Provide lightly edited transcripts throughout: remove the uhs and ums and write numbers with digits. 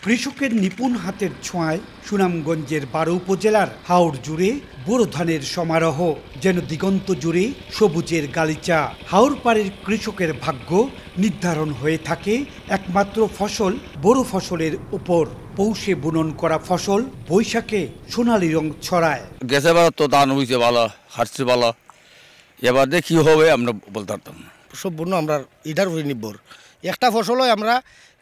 কৃষকের নিপুণ হাতের ছোঁয়ায় সুনামগঞ্জের 12 উপজেলার হাওড় জুড়ে বোরো ধানের সমারোহ, যেন দিগন্ত জুড়ে সবুজের গালিচা। হাওড় পাড়ের কৃষকের ভাগ্য নির্ধারণ হয়ে থাকে একমাত্র ফসল বোরো ফসলের উপর। পৌষে বুনন করা ফসল বৈশাখে সোনালী রং ছড়ায়। গেছে বার তো ধান হয়েছে ভালো, হারছে ভালো, এবার দেখি হবে আমরা বলতে পারতাম না। সব বুনো আমরা ইটার উপরে নির্ভর। একটা ফসল হয় আমরা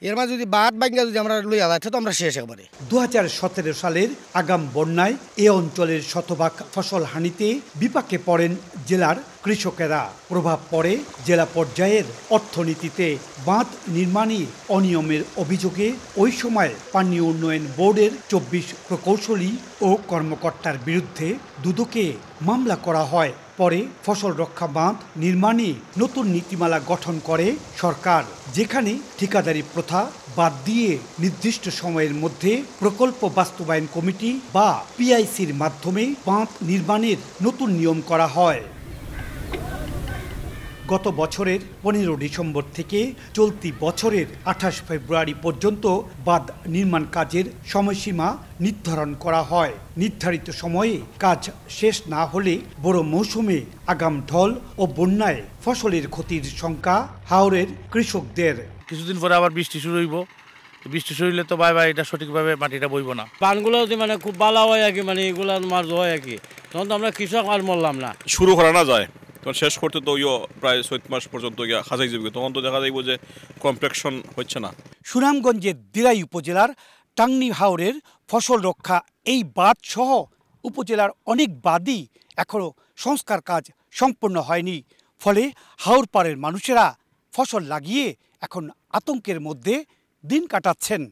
এর মাঝে যদি বাদ ভাঙ্গা যদি আমরা লইয়া যাই তো আমরা শেষ একবারে। 2017 সালের আগাম বন্যায় এ অঞ্চলের শতভাগ ফসল হানিতে বিপাকে পড়েন জেলার কৃষকেরা। প্রভাব পড়ে জেলা পর্যায়ের অর্থনীতিতে। বাঁধ নির্মাণে অনিয়মের অভিযোগে ওই সময় পানি উন্নয়ন বোর্ডের 24 প্রকৌশলী ও কর্মকর্তার বিরুদ্ধে দুদকে মামলা করা হয়। পরে ফসল রক্ষা বাঁধ নির্মাণে নতুন নীতিমালা গঠন করে সরকার, যেখানে ঠিকাদারি প্রথা বাদ দিয়ে নির্দিষ্ট সময়ের মধ্যে প্রকল্প বাস্তবায়ন কমিটি বা পিআইসির মাধ্যমে বাঁধ নির্মাণের নতুন নিয়ম করা হয়। গত বছরের 15 ডিসেম্বর থেকে চলতি বছরের 28 ফেব্রুয়ারি পর্যন্ত বাঁধ নির্মাণ কাজের সময়সীমা নির্ধারণ করা হয়। নির্ধারিত সময়ে কাজ শেষ না হলে বড় মৌসুমে আগাম ঢল ও বন্যায় ফসলের ক্ষতির শঙ্কা হাওরের কৃষকদের। কিছুদিন পরে আবার বৃষ্টি শুরু হইব, বৃষ্টি শুরু হইলে তো বাই এটা সঠিকভাবে মাটিটা বইব না। বানগুলো মানে খুব ভালো হয় আর কি, মানে এগুলা মাছ হয় আর কি, তখন তো আমরা কৃষক আর মরলাম না। শুরু করা না যায় তখন শেষ করতে তো প্রায় 7 মাস পর্যন্ত হাজাই যাবে, তখন তো দেখা যাইব যে কমপ্লেকশন হচ্ছে না। সুনামগঞ্জের দিরাই উপজেলার টাংনি হাওরের ফসল রক্ষা এই বাঁধ সহ উপজেলার অনেক বাঁধই এখনও সংস্কার কাজ সম্পন্ন হয়নি। ফলে হাওর পাড়ের মানুষেরা ফসল লাগিয়ে এখন আতঙ্কের মধ্যে দিন কাটাচ্ছেন।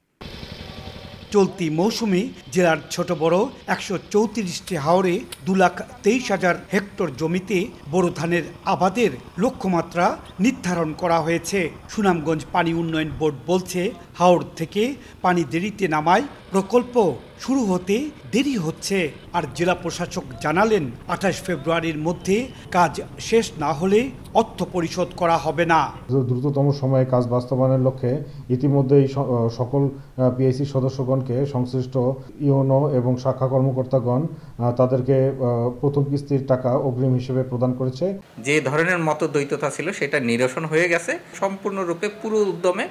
চলতি মৌসুমে জেলার ছোট বড় 134টি হাওরে 2,23,000 হেক্টর জমিতে বোরো ধানের আবাদের লক্ষ্যমাত্রা নির্ধারণ করা হয়েছে। সুনামগঞ্জ পানি উন্নয়ন বোর্ড বলছে, হাওর থেকে পানি দেরিতে নামায় প্রকল্প শুরু হতে দেরি হচ্ছে। আর জেলা প্রশাসক জানালেন 28 ফেব্রুয়ারির মধ্যে কাজ শেষ না হলে অর্থ পরিশোধ করা হবে না। দ্রুততম সময়ে কাজ বাস্তবায়নের লক্ষ্যে ইতিমধ্যেই সকল পিআইসি সদস্যগণকে সংশ্লিষ্ট ইউনো এবং শাখা কর্মকর্তাগণ তাদেরকে প্রথম কিস্তির টাকা অগ্রিম হিসেবে প্রদান করেছে। যে ধরনের মতদ্বৈততা ছিল সেটা নিরসন হয়ে গেছে, সম্পূর্ণরূপে পুরো উদ্যমে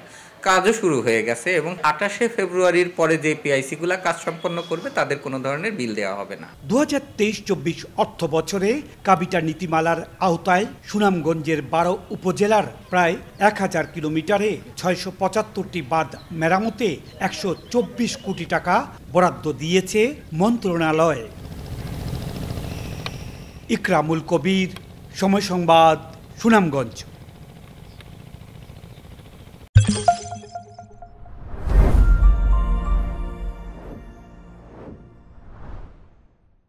কাজও শুরু হয়ে গেছে এবং 28 ফেব্রুয়ারির পরে যে পিআইসিগুলো কাজ সম্পন্ন করবে তাদের কোনো ধরনের বিল দেওয়া হবে না। 2023-24 অর্থ বছরে কাবিটা নীতিমালার আওতায় সুনামগঞ্জের 12 উপজেলার প্রায় 1000 কিলোমিটারে 675টি বাঁধ মেরামতে 124 কোটি টাকা বরাদ্দ দিয়েছে মন্ত্রণালয়। ইকরামুল কবির, সময় সংবাদ, সুনামগঞ্জ।